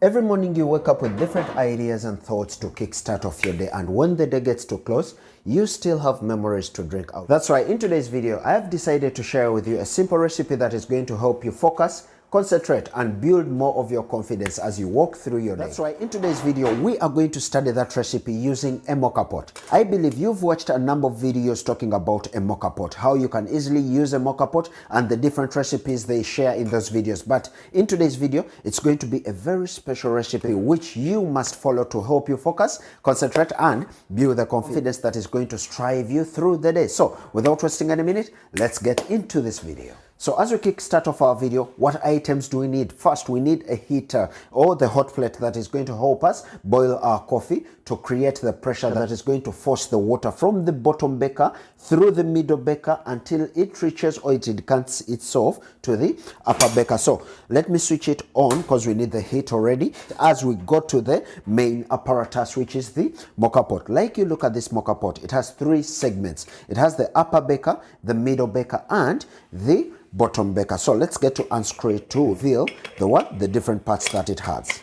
Every morning you wake up with different ideas and thoughts to kickstart off your day, and when the day gets too close, you still have memories to drink out. That's why in today's video, I have decided to share with you a simple recipe that is going to help you focus, concentrate, and build more of your confidence as you walk through your day. That's why in today's video, we are going to study that recipe using a Mocha Pot. I believe you've watched a number of videos talking about a Mocha Pot, how you can easily use a Mocha Pot and the different recipes they share in those videos. But in today's video, it's going to be a very special recipe which you must follow to help you focus, concentrate, and build the confidence that is going to strive you through the day. So without wasting any minute, let's get into this video. So as we kickstart off our video, what items do we need? First, we need a heater or the hot plate that is going to help us boil our coffee to create the pressure that is going to force the water from the bottom beaker through the middle beaker until it reaches or it decants itself to the upper beaker. So let me switch it on because we need the heat already as we go to the main apparatus, which is the Mocha Pot. Like you look at this Mocha Pot, it has three segments. It has the upper beaker, the middle beaker, and the bottom beaker. So let's get to unscrew it to reveal the different parts that it has.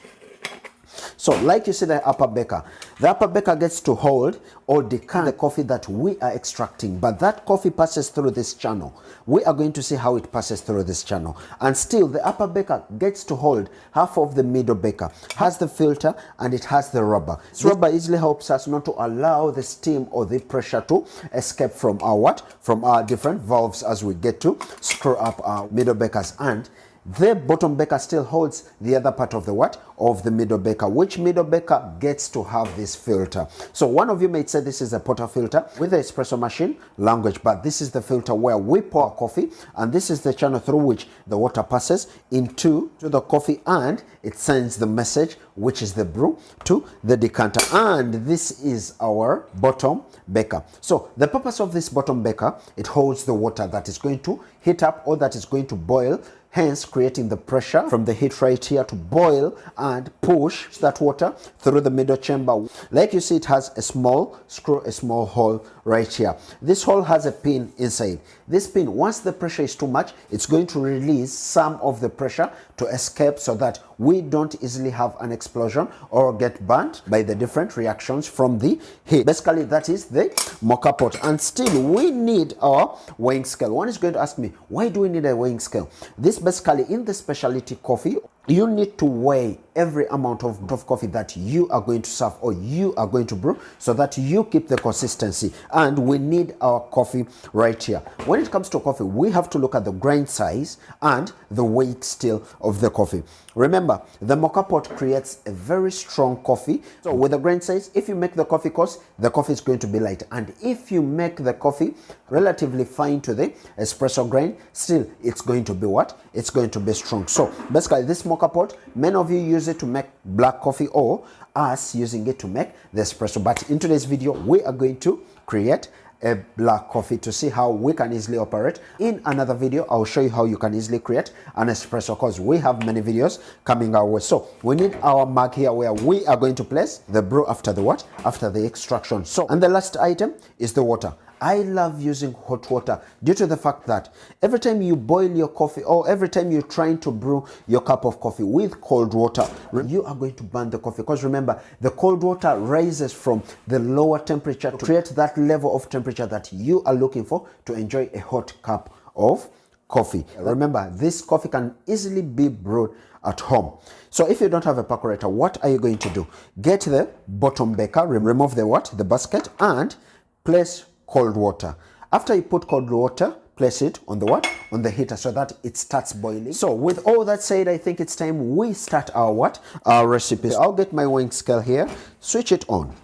So like you see the upper beaker gets to hold or decant the coffee that we are extracting, but that coffee passes through this channel. We are going to see how it passes through this channel. And still the upper beaker gets to hold half of the middle beaker, has the filter, and it has the rubber. This rubber easily helps us not to allow the steam or the pressure to escape from our different valves as we get to screw up our middle beakers. And the bottom beaker still holds the other part of the middle beaker, which middle beaker gets to have this filter. So one of you may say this is a portafilter with the espresso machine language, but this is the filter where we pour coffee, and this is the channel through which the water passes into the coffee, and it sends the message, which is the brew, to the decanter. And this is our bottom beaker. So the purpose of this bottom beaker, it holds the water that is going to heat up or that is going to boil, hence creating the pressure from the heat right here to boil and push that water through the middle chamber. Like you see, it has a small screw, a small hole right here. This hole has a pin inside. This pin, once the pressure is too much, it's going to release some of the pressure to escape so that we don't easily have an explosion or get burnt by the different reactions from the heat. Basically, that is the Mocha Pot. And still, we need our weighing scale. One is going to ask me, why do we need a weighing scale? This basically, in the specialty coffee, you need to weigh every amount of coffee that you are going to serve or you are going to brew so that you keep the consistency. And we need our coffee right here. When it comes to coffee, we have to look at the grain size and the weight still of the coffee. Remember, the Mocha Pot creates a very strong coffee. So with the grain size, if you make the coffee coarse, the coffee is going to be light. And if you make the coffee relatively fine to the espresso grain, still it's going to be what? It's going to be strong. So basically, this Mocha Pot, many of you use it to make black coffee or us using it to make the espresso. But in today's video, we are going to create a black coffee to see how we can easily operate. In another video, I'll show you how you can easily create an espresso because we have many videos coming our way. So we need our mug here where we are going to place the brew after the after the extraction. So, and the last item is the water. I love using hot water due to the fact that every time you boil your coffee or every time you're trying to brew your cup of coffee with cold water, you are going to burn the coffee because remember, the cold water rises from the lower temperature to create that level of temperature that you are looking for to enjoy a hot cup of coffee. Remember, this coffee can easily be brewed at home. So if you don't have a percolator, what are you going to do? Get the bottom beaker, remove the basket, and place cold water. After you put cold water, place it on the heater so that it starts boiling. So with all that said, I think it's time we start our recipe. I'll get my weighing scale here, switch it on,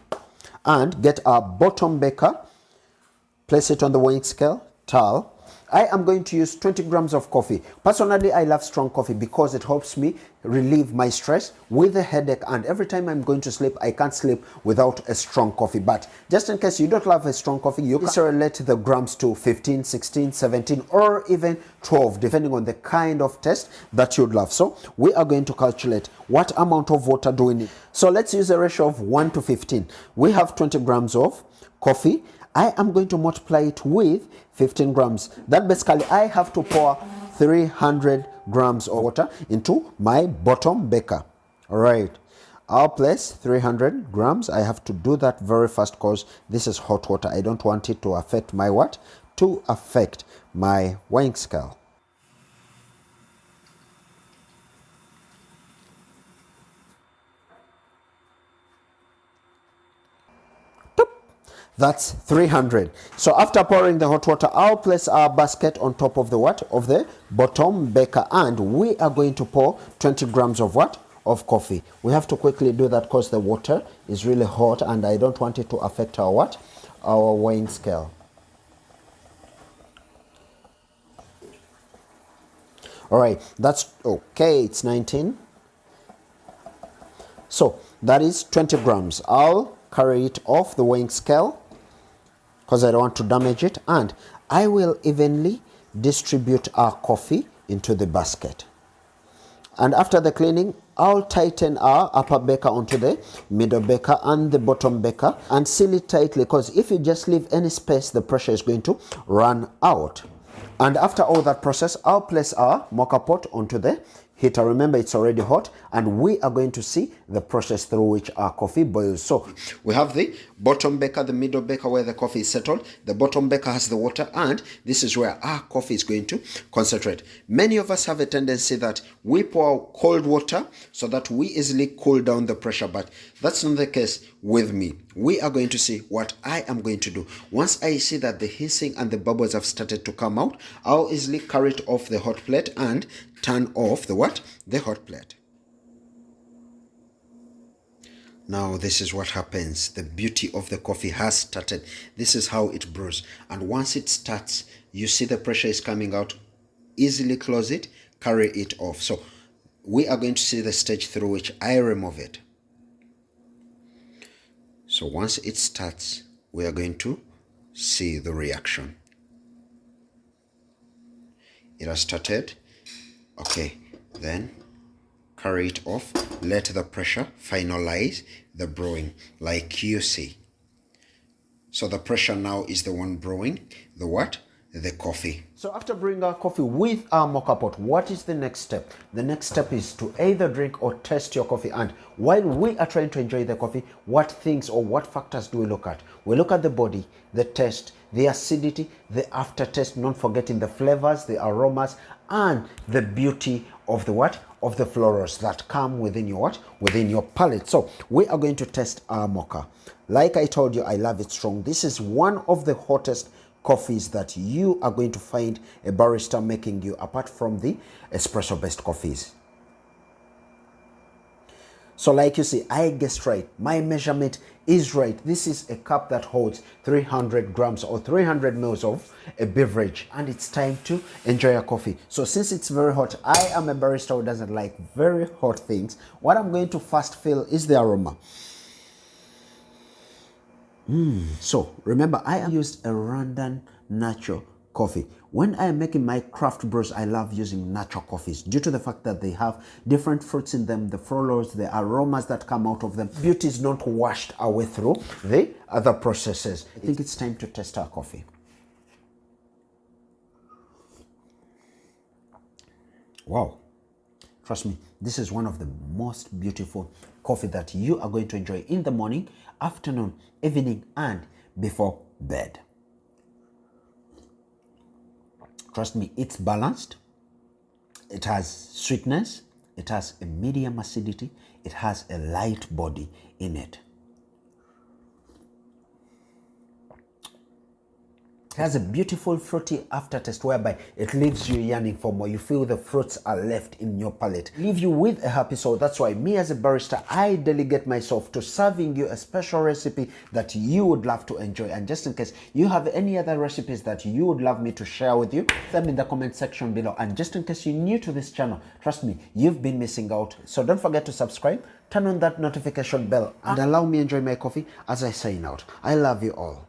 and get our bottom beaker, place it on the weighing scale, towel. I am going to use 20 grams of coffee. Personally, I love strong coffee because it helps me relieve my stress with a headache, and every time I'm going to sleep, I can't sleep without a strong coffee. But just in case you don't love a strong coffee, you can relate the grams to 15, 16, 17, or even 12, depending on the kind of taste that you'd love. So we are going to calculate what amount of water do we need. So let's use a ratio of 1 to 15. We have 20 grams of coffee. I am going to multiply it with 15 grams. That basically I have to pour 300 grams of water into my bottom beaker. All right, I'll place 300 grams. I have to do that very fast because this is hot water. I don't want it to affect my what? To affect my weighing scale. That's 300. So after pouring the hot water, I'll place our basket on top of the what? Of the bottom beaker, and we are going to pour 20 grams of what? Of coffee. We have to quickly do that because the water is really hot and I don't want it to affect our what? Our weighing scale. All right, that's okay. It's 19. So that is 20 grams. I'll carry it off the weighing scale because I don't want to damage it, and I will evenly distribute our coffee into the basket. And after the cleaning, I'll tighten our upper beaker onto the middle beaker and the bottom beaker and seal it tightly, because if you just leave any space, the pressure is going to run out. And after all that process, I'll place our mocha pot onto the heater. Remember, it's already hot, and we are going to see the process through which our coffee boils. So we have the bottom beaker, the middle beaker where the coffee is settled. The bottom beaker has the water, and this is where our coffee is going to concentrate. Many of us have a tendency that we pour cold water so that we easily cool down the pressure, but that's not the case with me. We are going to see what I am going to do. Once I see that the hissing and the bubbles have started to come out, I'll easily carry it off the hot plate and turn off the what? The hot plate. Now this is what happens. The beauty of the coffee has started. This is how it brews. And once it starts, you see the pressure is coming out. Easily close it, carry it off. So we are going to see the stage through which I remove it. So once it starts, we are going to see the reaction. It has started. Okay, then carry it off. Let the pressure finalize the brewing like you see. So the pressure now is the one brewing the what? The coffee. So after brewing our coffee with our mocha pot, what is the next step? The next step is to either drink or taste your coffee. And while we are trying to enjoy the coffee, what things or what factors do we look at? We look at the body, the taste, the acidity, the aftertaste, not forgetting the flavors, the aromas, and the beauty of the what? Of the florals that come within your what? Within your palate. So we are going to test our mocha. Like I told you, I love it strong. This is one of the hottest coffees that you are going to find a barista making you, apart from the espresso based coffees. So like you see, I guessed right. My measurement is right. This is a cup that holds 300 grams or 300 mils of a beverage, and it's time to enjoy a coffee. So since it's very hot, I am a barista who doesn't like very hot things. What I'm going to first feel is the aroma. So remember, I used a Rwandan natural coffee. When I am making my craft brews, I love using natural coffees due to the fact that they have different fruits in them, the florals, the aromas that come out of them. Beauty is not washed away through the other processes. I think it's time to test our coffee. Wow. Trust me, this is one of the most beautiful coffee that you are going to enjoy in the morning, afternoon, evening, and before bed. Trust me, it's balanced. It has sweetness. It has a medium acidity. It has a light body in it. It has a beautiful fruity aftertaste whereby it leaves you yearning for more. You feel the fruits are left in your palate. Leave you with a happy soul. That's why me as a barista, I delegate myself to serving you a special recipe that you would love to enjoy. And just in case you have any other recipes that you would love me to share with you, leave them in the comment section below. And just in case you're new to this channel, trust me, you've been missing out. So don't forget to subscribe, turn on that notification bell, and allow me enjoy my coffee as I sign out. I love you all.